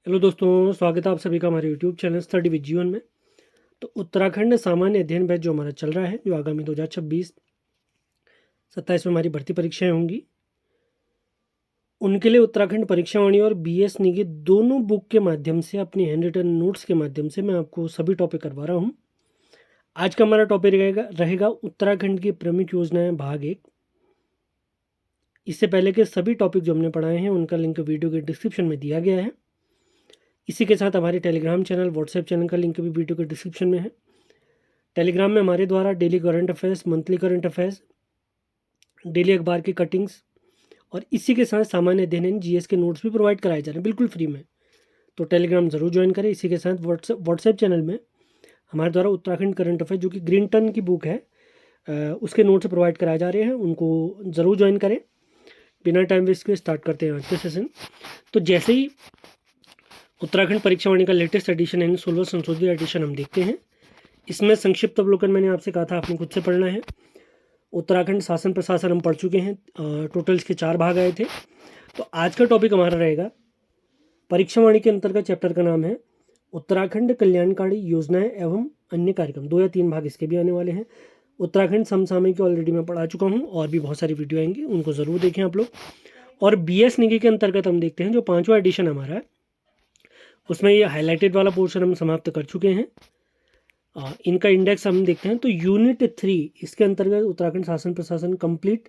Hello दोस्तों, स्वागत है आप सभी का हमारे यूट्यूब चैनल स्टडी विद जीवन में। तो उत्तराखंड सामान्य अध्ययन बैच जो हमारा चल रहा है, जो आगामी 2026-27 में हमारी भर्ती परीक्षाएं होंगी, उनके लिए उत्तराखंड परीक्षावाणी और BS निगी दोनों बुक के माध्यम से, अपनी हैंड रिटन नोट्स के माध्यम से मैं आपको सभी टॉपिक करवा रहा हूँ। आज का हमारा टॉपिक रहेगा उत्तराखंड की प्रमुख योजनाएं भाग 1। इससे पहले के सभी टॉपिक जो हमने पढ़ाए हैं उनका लिंक वीडियो के डिस्क्रिप्शन में दिया गया है। इसी के साथ हमारे टेलीग्राम चैनल, व्हाट्सएप चैनल का लिंक भी वीडियो के डिस्क्रिप्शन में है। टेलीग्राम में हमारे द्वारा daily current affairs, monthly current affairs, daily अखबार की कटिंग्स और इसी के साथ सामान्य अध्ययन GS के नोट्स भी प्रोवाइड कराए जा रहे हैं बिल्कुल फ्री में। तो टेलीग्राम ज़रूर ज्वाइन करें। इसी के साथ व्हाट्सएप चैनल में हमारे द्वारा उत्तराखंड करंट अफेयर जो कि ग्रीन टर्न की बुक है, उसके नोट्स प्रोवाइड कराए जा रहे हैं, उनको ज़रूर ज्वाइन करें। बिना टाइम वेस्ट के स्टार्ट करते हैं आज के सेशन। तो जैसे ही उत्तराखंड परीक्षावाणी का लेटेस्ट एडिशन यानी 16वां संशोधित एडिशन हम देखते हैं, इसमें संक्षिप्त अवलोकन मैंने आपसे कहा था आपने खुद से पढ़ना है। उत्तराखंड शासन प्रशासन हम पढ़ चुके हैं, टोटल इसके 4 भाग आए थे। तो आज का टॉपिक हमारा रहेगा परीक्षावाणी के अंतर्गत, चैप्टर का नाम है उत्तराखंड कल्याणकारी योजनाएं एवं अन्य कार्यक्रम। 2 या 3 भाग इसके भी आने वाले हैं। उत्तराखंड समसामयिक ऑलरेडी मैं पढ़ा चुका हूँ और भी बहुत सारी वीडियो आएंगी, उनको ज़रूर देखें आप लोग। और BS निगी के अंतर्गत हम देखते हैं जो 5वां एडिशन हमारा है, उसमें ये हाईलाइटेड वाला पोर्शन हम समाप्त कर चुके हैं। इनका इंडेक्स हम देखते हैं तो यूनिट 3 इसके अंतर्गत उत्तराखंड शासन प्रशासन कंप्लीट,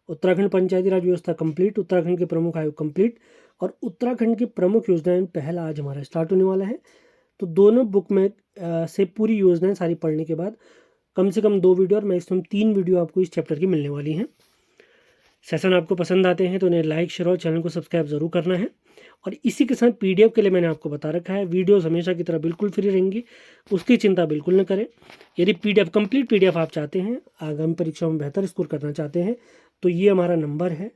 उत्तराखंड पंचायती राज व्यवस्था कंप्लीट, उत्तराखंड के प्रमुख आयोग कंप्लीट और उत्तराखंड की प्रमुख योजनाएं पहला आज हमारा स्टार्ट होने वाला है। तो दोनों बुक में से पूरी योजनाएं सारी पढ़ने के बाद कम से कम 2 वीडियो और मैक्सिमम 3 वीडियो आपको इस चैप्टर की मिलने वाली हैं। सेशन आपको पसंद आते हैं तो उन्हें लाइक, शेयर और चैनल को सब्सक्राइब ज़रूर करना है। और इसी के साथ PDF के लिए मैंने आपको बता रखा है, वीडियोस हमेशा की तरह बिल्कुल फ्री रहेंगी, उसकी चिंता बिल्कुल न करें। यदि कंप्लीट PDF आप चाहते हैं, आगामी परीक्षाओं में बेहतर स्कोर करना चाहते हैं, तो ये हमारा नंबर है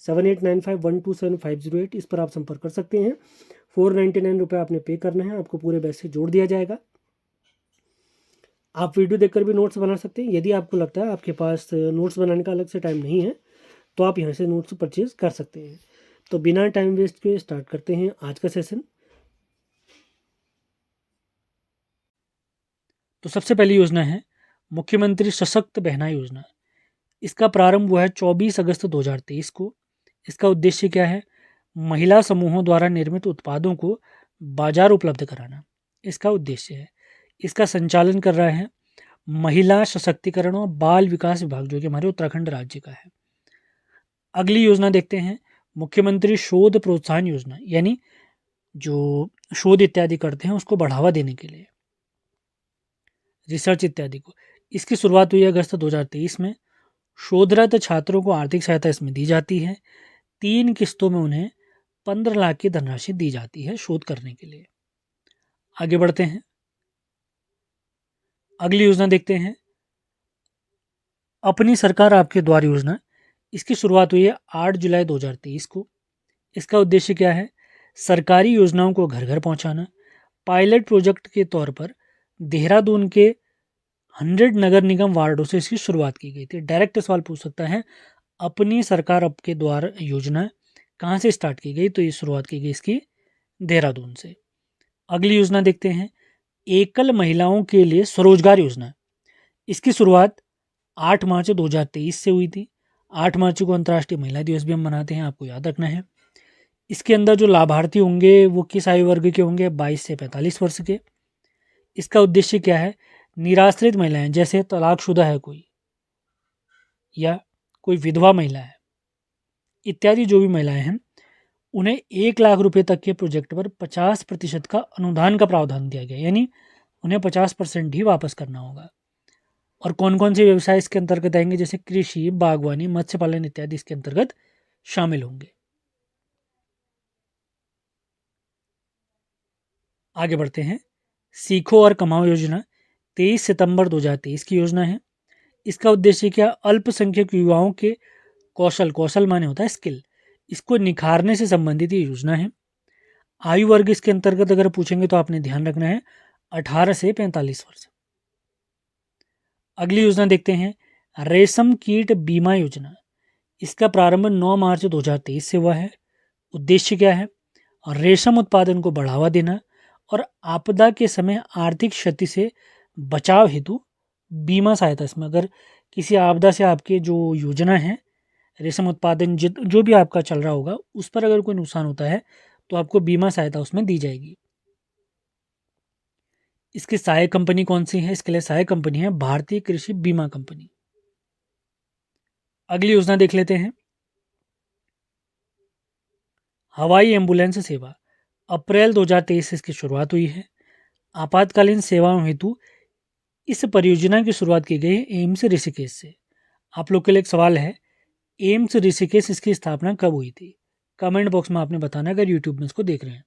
7895127508। इस पर आप संपर्क कर सकते हैं। 499 रुपये आपने पे करना है, आपको पूरे बैच से जोड़ दिया जाएगा। आप वीडियो देखकर भी नोट्स बना सकते हैं। यदि आपको लगता है आपके पास नोट्स बनाने का अलग से टाइम नहीं है, तो आप यहाँ से नोट्स परचेज कर सकते हैं। तो बिना टाइम वेस्ट के स्टार्ट करते हैं आज का सेशन। तो सबसे पहली योजना है मुख्यमंत्री सशक्त बहना योजना। इसका प्रारंभ हुआ है 24 अगस्त 2023 को। इसका उद्देश्य क्या है? महिला समूहों द्वारा निर्मित उत्पादों को बाजार उपलब्ध कराना इसका उद्देश्य है। इसका संचालन कर रहा है महिला सशक्तिकरण और बाल विकास विभाग, जो कि हमारे उत्तराखंड राज्य का है। अगली योजना देखते हैं मुख्यमंत्री शोध प्रोत्साहन योजना, यानी जो शोध इत्यादि करते हैं उसको बढ़ावा देने के लिए, रिसर्च इत्यादि को। इसकी शुरुआत हुई अगस्त 2023 में। शोधरत छात्रों को आर्थिक सहायता इसमें दी जाती है। 3 किस्तों में उन्हें 15 लाख की धनराशि दी जाती है शोध करने के लिए। आगे बढ़ते हैं, अगली योजना देखते हैं अपनी सरकार आपके द्वार योजना। इसकी शुरुआत हुई है 8 जुलाई 2023 को। इसका उद्देश्य क्या है? सरकारी योजनाओं को घर घर पहुंचाना। पायलट प्रोजेक्ट के तौर पर देहरादून के 100 नगर निगम वार्डों से इसकी शुरुआत की गई थी। डायरेक्ट सवाल पूछ सकता है, अपनी सरकार आपके द्वार योजना कहाँ से स्टार्ट की गई? तो ये शुरुआत की गई इसकी देहरादून से। अगली योजना देखते हैं एकल महिलाओं के लिए स्वरोजगार योजना। इसकी शुरुआत 8 मार्च 2023 से हुई थी। 8 मार्च को अंतर्राष्ट्रीय महिला दिवस भी हम मनाते हैं, आपको याद रखना है। इसके अंदर जो लाभार्थी होंगे वो किस आयु वर्ग के होंगे? 22 से 45 वर्ष के। इसका उद्देश्य क्या है? निराश्रित महिलाएं, जैसे तलाकशुदा है कोई या कोई विधवा महिला है इत्यादि, जो भी महिलाएं हैं, उन्हें 1 लाख रुपए तक के प्रोजेक्ट पर 50% का अनुदान का प्रावधान दिया गया, यानी उन्हें 50% ही वापस करना होगा। और कौन कौन से व्यवसाय इसके अंतर्गत आएंगे? जैसे कृषि, बागवानी, मत्स्य पालन इत्यादि इसके अंतर्गत शामिल होंगे। आगे बढ़ते हैं, सीखो और कमाओ योजना 23 सितंबर 2023 की योजना है। इसका उद्देश्य क्या? अल्पसंख्यक युवाओं के कौशल माने होता है स्किल, इसको निखारने से संबंधित ये योजना है। आयु वर्ग इसके अंतर्गत अगर पूछेंगे तो आपने ध्यान रखना है 18 से 45 वर्ष। अगली योजना देखते हैं रेशम कीट बीमा योजना। इसका प्रारंभ 9 मार्च 2023 से हुआ है। उद्देश्य क्या है? और रेशम उत्पादन को बढ़ावा देना और आपदा के समय आर्थिक क्षति से बचाव हेतु बीमा सहायता। इसमें अगर किसी आपदा से आपके जो योजना है रेशम उत्पादन जो भी आपका चल रहा होगा उस पर अगर कोई नुकसान होता है तो आपको बीमा सहायता उसमें दी जाएगी। इसकी सहायक कंपनी कौन सी है? इसके लिए सहायक कंपनी है भारतीय कृषि बीमा कंपनी। अगली योजना देख लेते हैं, हवाई एम्बुलेंस सेवा। अप्रैल 2023 से इसकी शुरुआत हुई है। आपातकालीन सेवाओं हेतु इस परियोजना की शुरुआत की गई है एम्स ऋषिकेश से। आप लोग के लिए एक सवाल है, एम्स ऋषिकेश इसकी स्थापना कब हुई थी? कमेंट बॉक्स में आपने बताना अगर यूट्यूब में इसको देख रहे हैं।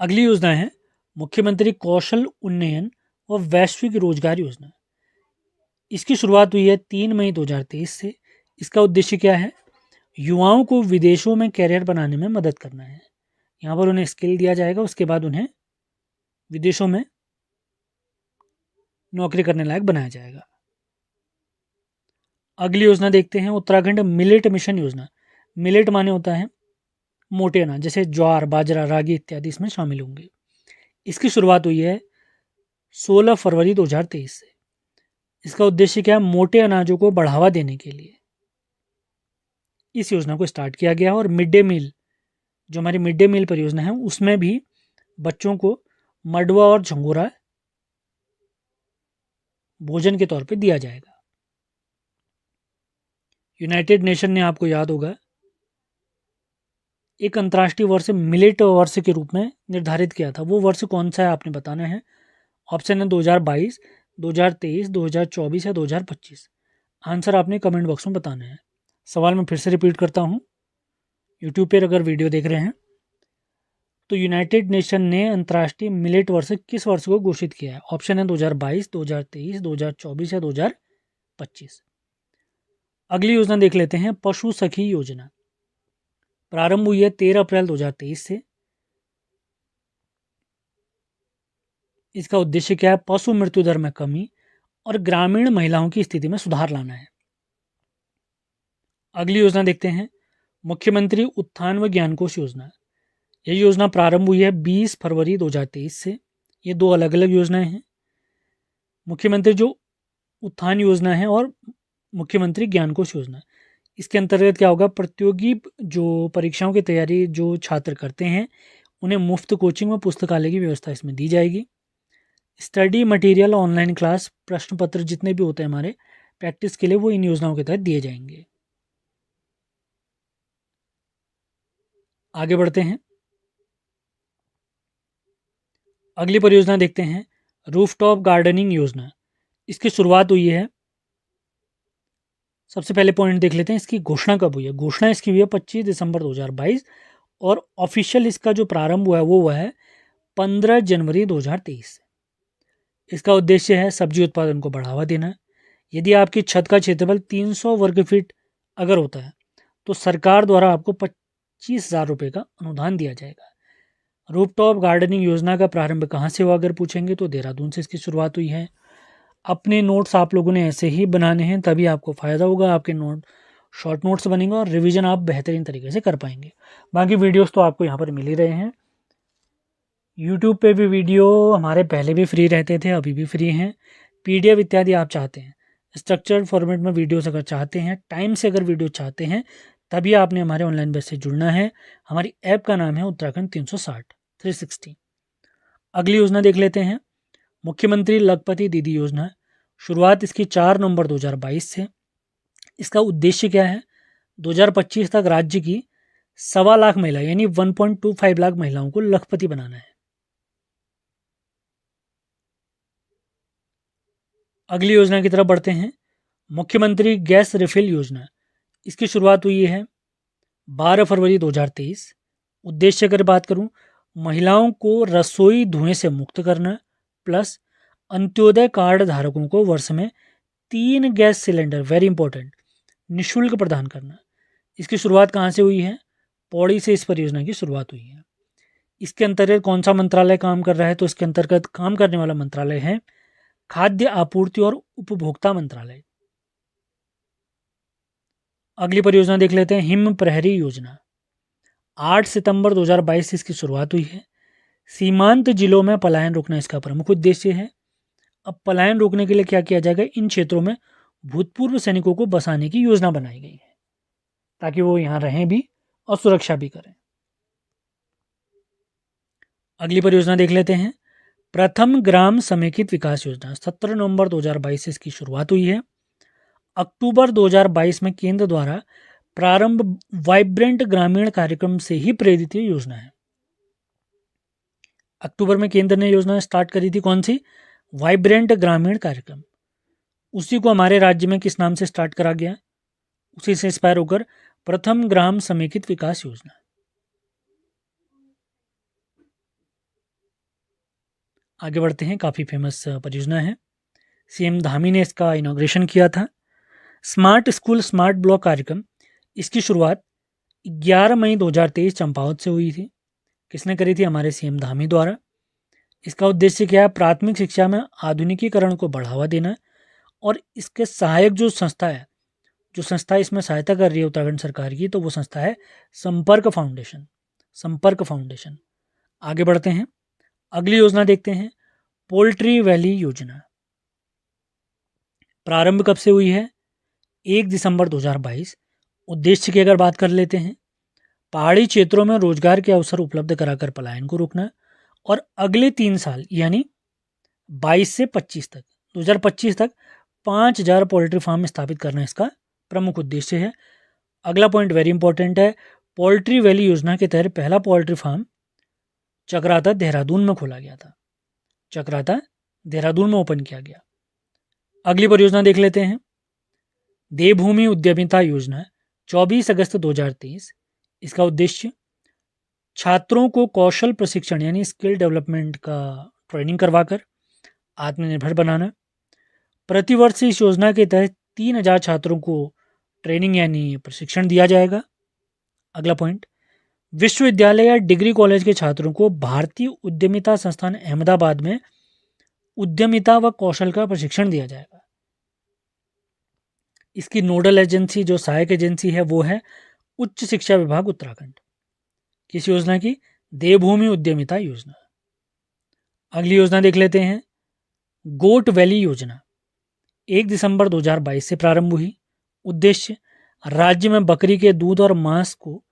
अगली योजना है मुख्यमंत्री कौशल उन्नयन व वैश्विक रोजगार योजना। इसकी शुरुआत हुई है 3 मई 2023 से। इसका उद्देश्य क्या है? युवाओं को विदेशों में कैरियर बनाने में मदद करना है। यहाँ पर उन्हें स्किल दिया जाएगा, उसके बाद उन्हें विदेशों में नौकरी करने लायक बनाया जाएगा। अगली योजना देखते हैं, उत्तराखंड मिलेट मिशन योजना। मिलेट माने होता है मोटे अनाज, जैसे ज्वार, बाजरा, रागी इत्यादि इसमें शामिल होंगे। इसकी शुरुआत हुई है 16 फरवरी 2023 से। इसका उद्देश्य क्या है? मोटे अनाजों को बढ़ावा देने के लिए इस योजना को स्टार्ट किया गया है। और मिड डे मील, जो हमारी मिड डे मील परियोजना है, उसमें भी बच्चों को मडवा और झंगोरा भोजन के तौर पे दिया जाएगा। यूनाइटेड नेशन ने, आपको याद होगा, एक अंतर्राष्ट्रीय वर्ष मिलेट वर्ष के रूप में निर्धारित किया था। वो वर्ष कौन सा है आपने बताना है। ऑप्शन है 2022, 2023, 2024 या 2025। आंसर आपने कमेंट बॉक्स में बताना है। सवाल मैं फिर से रिपीट करता हूँ, यूट्यूब पर अगर वीडियो देख रहे हैं तो यूनाइटेड नेशन ने अंतर्राष्ट्रीय मिलेट वर्ष किस वर्ष को घोषित किया है? ऑप्शन है 2022, 2023, 2024 या 2025। अगली योजना देख लेते हैं, पशु सखी योजना। प्रारंभ हुई है 13 अप्रैल 2023 से। इसका उद्देश्य क्या है? पशु मृत्यु दर में कमी और ग्रामीण महिलाओं की स्थिति में सुधार लाना है। अगली योजना देखते हैं, मुख्यमंत्री उत्थान व ज्ञान कोष योजना। यह योजना प्रारंभ हुई है 20 फरवरी 2023 से। ये दो अलग अलग योजनाएं हैं, मुख्यमंत्री जो उत्थान योजना है और मुख्यमंत्री ज्ञान कोष योजना। इसके अंतर्गत क्या होगा? प्रतियोगी जो परीक्षाओं की तैयारी जो छात्र करते हैं उन्हें मुफ्त कोचिंग व पुस्तकालय की व्यवस्था इसमें दी जाएगी। स्टडी मटेरियल, ऑनलाइन क्लास, प्रश्न पत्र जितने भी होते हैं हमारे प्रैक्टिस के लिए, वो इन योजनाओं के तहत दिए जाएंगे। आगे बढ़ते हैं, अगली परियोजना देखते हैं, रूफटॉप गार्डनिंग योजना। इसकी शुरुआत हुई है, सबसे पहले पॉइंट देख लेते हैं इसकी घोषणा कब हुई है। घोषणा इसकी हुई है 25 दिसंबर 2022 और ऑफिशियल इसका जो प्रारंभ हुआ है वो हुआ है 15 जनवरी 2023। इसका उद्देश्य है सब्जी उत्पादन को बढ़ावा देना। यदि आपकी छत का क्षेत्रफल 300 वर्ग फीट अगर होता है तो सरकार द्वारा आपको 25,000 रुपये का अनुदान दिया जाएगा। रूफटॉप गार्डनिंग योजना का प्रारंभ कहाँ से हुआ अगर पूछेंगे तो देहरादून से इसकी शुरुआत हुई है। अपने नोट्स आप लोगों ने ऐसे ही बनाने हैं, तभी आपको फ़ायदा होगा। आपके शॉर्ट नोट्स बनेंगे और रिवीजन आप बेहतरीन तरीके से कर पाएंगे। बाकी वीडियोस तो आपको यहाँ पर मिल ही रहे हैं। यूट्यूब पे भी वीडियो हमारे पहले भी फ्री रहते थे, अभी भी फ्री हैं। PDF इत्यादि आप चाहते हैं, स्ट्रक्चर्ड फॉर्मेट में वीडियोस अगर चाहते हैं, टाइम से अगर वीडियो चाहते हैं, तभी आपने हमारे ऑनलाइन बैच से जुड़ना है। हमारी ऐप का नाम है उत्तराखंड 360। अगली योजना देख लेते हैं, मुख्यमंत्री लखपति दीदी योजना। शुरुआत इसकी 4 नवंबर 2022 से। इसका उद्देश्य क्या है? 2025 तक राज्य की 1.25 लाख महिला यानी 1.25 लाख महिलाओं को लखपति बनाना है। अगली योजना की तरफ बढ़ते हैं, मुख्यमंत्री गैस रिफिल योजना। इसकी शुरुआत हुई है 12 फरवरी 2023। उद्देश्य अगर बात करूं, महिलाओं को रसोई धुएं से मुक्त करना, प्लस अंत्योदय कार्ड धारकों को वर्ष में 3 गैस सिलेंडर, वेरी इंपॉर्टेंट, निःशुल्क प्रदान करना। इसकी शुरुआत कहाँ से हुई है? पौड़ी से इस परियोजना की शुरुआत हुई है। इसके अंतर्गत कौन सा मंत्रालय काम कर रहा है? तो इसके अंतर्गत काम करने वाला मंत्रालय है खाद्य आपूर्ति और उपभोक्ता मंत्रालय। अगली परियोजना देख लेते हैं, हिम प्रहरी योजना। 8 सितंबर 2022 से इसकी शुरुआत हुई है। सीमांत जिलों में पलायन रोकना इसका प्रमुख उद्देश्य है। अब पलायन रोकने के लिए क्या किया जाएगा, इन क्षेत्रों में भूतपूर्व सैनिकों को बसाने की योजना बनाई गई है ताकि वो यहाँ रहें भी और सुरक्षा भी करें। अगली परियोजना देख लेते हैं, प्रथम ग्राम समेकित विकास योजना। 17 नवंबर 2022 से इसकी शुरुआत हुई है। अक्टूबर 2022 में केंद्र द्वारा प्रारंभ वाइब्रेंट ग्रामीण कार्यक्रम से ही प्रेरित ये योजना है। अक्टूबर में केंद्र ने योजना स्टार्ट करी थी, कौन सी, वाइब्रेंट ग्रामीण कार्यक्रम। उसी को हमारे राज्य में किस नाम से स्टार्ट करा गया, उसी से इंस्पायर होकर प्रथम ग्राम समेकित विकास योजना। आगे बढ़ते हैं, काफ़ी फेमस परियोजना है, सीएम धामी ने इसका इनॉग्रेशन किया था। स्मार्ट स्कूल स्मार्ट ब्लॉक कार्यक्रम, इसकी शुरुआत 11 मई 2023 चंपावत से हुई थी। किसने करी थी, हमारे सीएम धामी द्वारा। इसका उद्देश्य क्या है, प्राथमिक शिक्षा में आधुनिकीकरण को बढ़ावा देना और इसके सहायक जो संस्था इसमें सहायता कर रही है उत्तराखंड सरकार की, तो वो संस्था है संपर्क फाउंडेशन। आगे बढ़ते हैं, अगली योजना देखते हैं, पोल्ट्री वैली योजना। प्रारंभ कब से हुई है, 1 दिसंबर 2022। उद्देश्य की अगर बात कर लेते हैं, पहाड़ी क्षेत्रों में रोजगार के अवसर उपलब्ध कराकर पलायन को रोकना और अगले 3 साल यानी 22 से 25 तक 2025 तक 5000 पोल्ट्री फार्म स्थापित करना इसका प्रमुख उद्देश्य है। अगला पॉइंट वेरी इंपॉर्टेंट है, पोल्ट्री वैली योजना के तहत पहला पोल्ट्री फार्म चक्राता देहरादून में खोला गया था। चक्राता देहरादून में ओपन किया गया। अगली परियोजना देख लेते हैं, देवभूमि उद्यमिता योजना, 24 अगस्त 2023। इसका उद्देश्य छात्रों को कौशल प्रशिक्षण यानी स्किल डेवलपमेंट का ट्रेनिंग करवाकर आत्मनिर्भर बनाना। प्रतिवर्ष इस योजना के तहत 3000 छात्रों को ट्रेनिंग यानी प्रशिक्षण दिया जाएगा। अगला पॉइंट, विश्वविद्यालय या डिग्री कॉलेज के छात्रों को भारतीय उद्यमिता संस्थान अहमदाबाद में उद्यमिता व कौशल का प्रशिक्षण दिया जाएगा। इसकी नोडल एजेंसी जो सहायक एजेंसी है वो है उच्च शिक्षा विभाग उत्तराखंड। किस योजना की, देवभूमि उद्यमिता योजना। अगली योजना देख लेते हैं, गोट वैली योजना, 1 दिसंबर 2022 से प्रारंभ हुई। उद्देश्य राज्य में बकरी के दूध और मांस को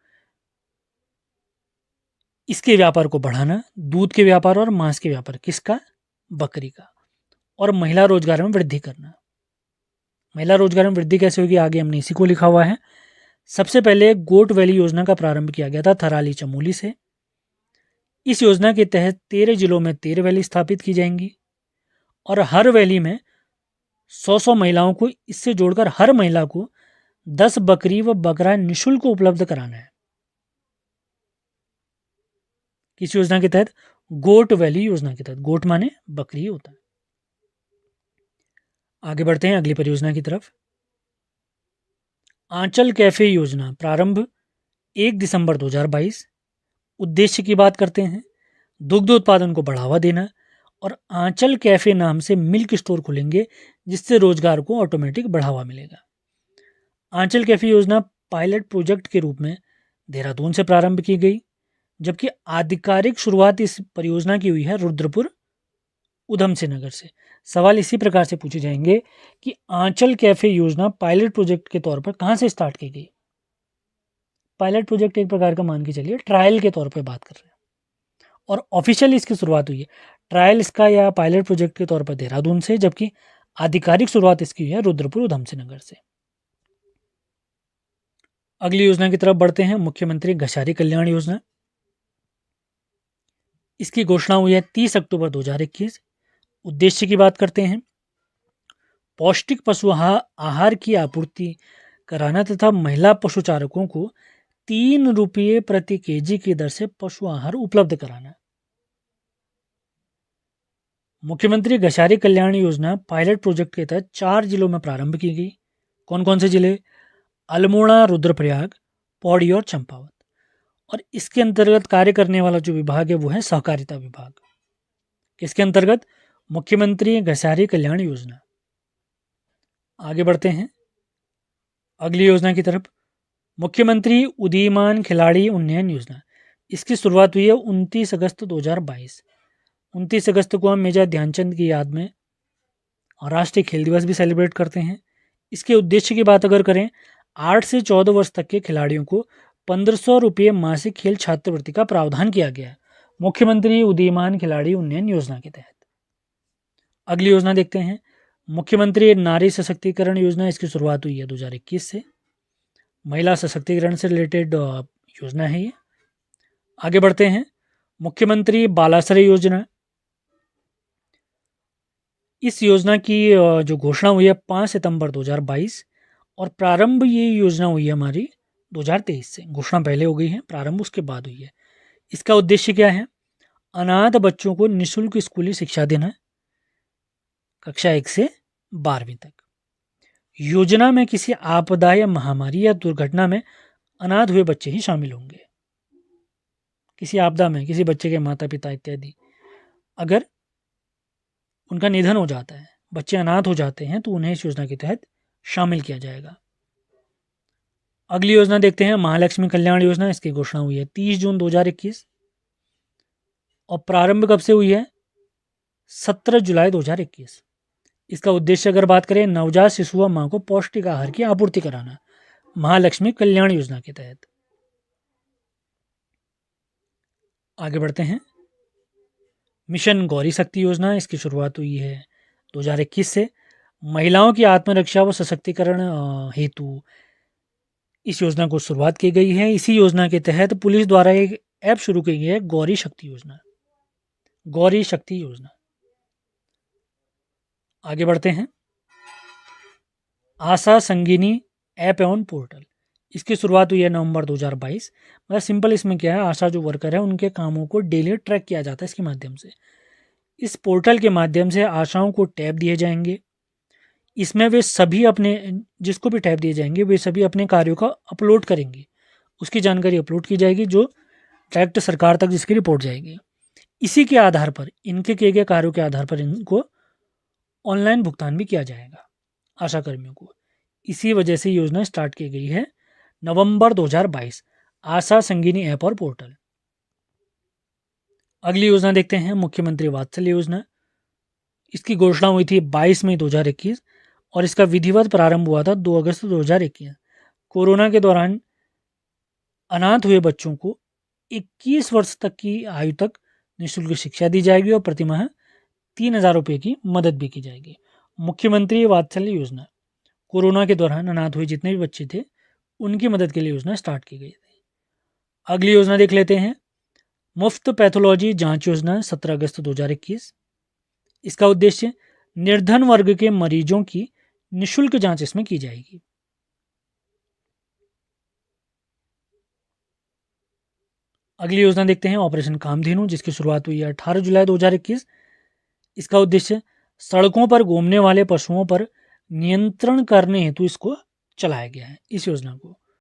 इसके व्यापार को बढ़ाना, दूध के व्यापार और मांस के व्यापार, किसका, बकरी का, और महिला रोजगार में वृद्धि करना। महिला रोजगार में वृद्धि कैसे होगी, आगे हमने इसी को लिखा हुआ है। सबसे पहले गोट वैली योजना का प्रारंभ किया गया था थराली चमोली से। इस योजना के तहत 13 जिलों में 13 वैली स्थापित की जाएंगी और हर वैली में 100 महिलाओं को, इससे जोड़कर हर महिला को 10 बकरी व बकरा निःशुल्क उपलब्ध कराना है। किस योजना के तहत, गोट वैली योजना के तहत। गोट माने बकरी होता है। आगे बढ़ते हैं अगली परियोजना की तरफ, आंचल कैफे योजना, प्रारंभ 1 दिसंबर 2022। उद्देश्य की बात करते हैं, दुग्ध उत्पादन को बढ़ावा देना और आंचल कैफे नाम से मिल्क स्टोर खुलेंगे जिससे रोजगार को ऑटोमेटिक बढ़ावा मिलेगा। आंचल कैफे योजना पायलट प्रोजेक्ट के रूप में देहरादून से प्रारंभ की गई, जबकि आधिकारिक शुरुआत इस परियोजना की हुई है रुद्रपुर उधम सिंह नगर से। सवाल इसी प्रकार से पूछे जाएंगे कि आंचल कैफे योजना पायलट प्रोजेक्ट के तौर पर कहाँ से स्टार्ट की गई। पायलट प्रोजेक्ट एक प्रकार का मान के चलिए ट्रायल के तौर पे बात कर रहे हैं, और ऑफिशियली इसकी शुरुआत हुई है ट्रायल इसका या पायलट प्रोजेक्ट के तौर पर देहरादून से, जबकि आधिकारिक शुरुआत इसकी हुई है रुद्रपुर उधम सिंह नगर से। अगली योजना की तरफ बढ़ते हैं, मुख्यमंत्री घसारी कल्याण योजना। इसकी घोषणा हुई है 30 अक्टूबर 2021। उद्देश्य की बात करते हैं, पौष्टिक पशु आहार की आपूर्ति कराना तथा महिला पशुचारकों को 3 रुपये प्रति केजी की दर से पशु आहार उपलब्ध कराना। मुख्यमंत्री घसारी कल्याण योजना पायलट प्रोजेक्ट के तहत 4 जिलों में प्रारंभ की गई। कौन कौन से जिले, अल्मोड़ा, रुद्रप्रयाग, पौड़ी और चंपावत। और इसके अंतर्गत कार्य करने वाला जो विभाग है वो है सहकारिता विभाग। किसके अंतर्गत, मुख्यमंत्री घसारी कल्याण योजना। आगे बढ़ते हैं अगली योजना की तरफ, मुख्यमंत्री उदीयमान खिलाड़ी उन्नयन योजना, इसकी शुरुआत हुई है 29 अगस्त 2022। 29 अगस्त को हम मेजर ध्यानचंद की याद में राष्ट्रीय खेल दिवस भी सेलिब्रेट करते हैं। इसके उद्देश्य की बात अगर करें, 8 से 14 वर्ष तक के खिलाड़ियों को 1500 रुपये मासिक खेल छात्रवृत्ति का प्रावधान किया गया है मुख्यमंत्री उदीयमान खिलाड़ी उन्नयन योजना के तहत। अगली योजना देखते हैं, मुख्यमंत्री नारी सशक्तिकरण योजना, इसकी शुरुआत हुई है 2021 से। महिला सशक्तिकरण से रिलेटेड योजना है ये। आगे बढ़ते हैं, मुख्यमंत्री बालाश्रय योजना, इस योजना की जो घोषणा हुई है 5 सितंबर 2022 और प्रारंभ ये योजना हुई है हमारी 2023 से। घोषणा पहले हो गई है, प्रारंभ उसके बाद हुई है। इसका उद्देश्य क्या है? अनाथ बच्चों को निःशुल्क स्कूली शिक्षा देना, कक्षा 1 से 12वीं तक। योजना में किसी आपदा या महामारी या दुर्घटना में अनाथ हुए बच्चे ही शामिल होंगे। किसी आपदा में किसी बच्चे के माता पिता इत्यादि अगर उनका निधन हो जाता है, बच्चे अनाथ हो जाते हैं, तो उन्हें इस योजना के तहत शामिल किया जाएगा। अगली योजना देखते हैं, महालक्ष्मी कल्याण योजना, इसकी घोषणा हुई है 30 जून 2021 और प्रारंभ कब से हुई है? 17 जुलाई 2021। इसका उद्देश्य अगर बात करें, नवजात शिशु व मां को पौष्टिक आहार की आपूर्ति कराना, महालक्ष्मी कल्याण योजना के तहत। आगे बढ़ते हैं, मिशन गौरी शक्ति योजना, इसकी शुरुआत हुई है 2021 से। महिलाओं की आत्मरक्षा व सशक्तिकरण हेतु इस योजना को शुरुआत की गई है। इसी योजना के तहत पुलिस द्वारा एक ऐप शुरू की गई है, गौरी शक्ति योजना। गौरी शक्ति योजना। आगे बढ़ते हैं, आशा संगिनी ऐप एवं पोर्टल, इसकी शुरुआत हुई है नवंबर 2022। मतलब सिंपल इसमें क्या है, आशा जो वर्कर है उनके कामों को डेली ट्रैक किया जाता है इसके माध्यम से। इस पोर्टल के माध्यम से आशाओं को टैब दिए जाएंगे। इसमें वे सभी अपने, जिसको भी टैब दिए जाएंगे, वे सभी अपने कार्यों का अपलोड करेंगे, उसकी जानकारी अपलोड की जाएगी जो डायरेक्ट सरकार तक जिसकी रिपोर्ट जाएगी। इसी के आधार पर, इनके किए गए कार्यों के आधार पर इनको ऑनलाइन भुगतान भी किया जाएगा आशा कर्मियों को। इसी वजह से योजना स्टार्ट की गई है नवंबर 2022, आशा संगिनी ऐप और पोर्टल। अगली योजना देखते हैं, मुख्यमंत्री वात्सल्य योजना, इसकी घोषणा हुई थी 22 मई 2021 और इसका विधिवत प्रारंभ हुआ था 2 अगस्त 2021। कोरोना के दौरान अनाथ हुए बच्चों को 21 वर्ष तक की आयु तक निःशुल्क शिक्षा दी जाएगी और प्रतिमाह 3000 रुपये की मदद भी की जाएगी। मुख्यमंत्री वात्सल्य योजना, कोरोना के दौरान अनाथ हुए जितने भी बच्चे थे उनकी मदद के लिए योजना स्टार्ट की गई थी। अगली योजना देख लेते हैं, मुफ्त पैथोलॉजी जांच योजना, 17 अगस्त 2021। इसका उद्देश्य निर्धन वर्ग के मरीजों की निःशुल्क जांच इसमें की जाएगी। अगली योजना देखते हैं, ऑपरेशन कामधेनु, जिसकी शुरुआत हुई है 18 जुलाई 2021। इसका उद्देश्य सड़कों पर घूमने वाले पशुओं पर नियंत्रण करने हेतु इसको चलाया गया है, इस योजना को।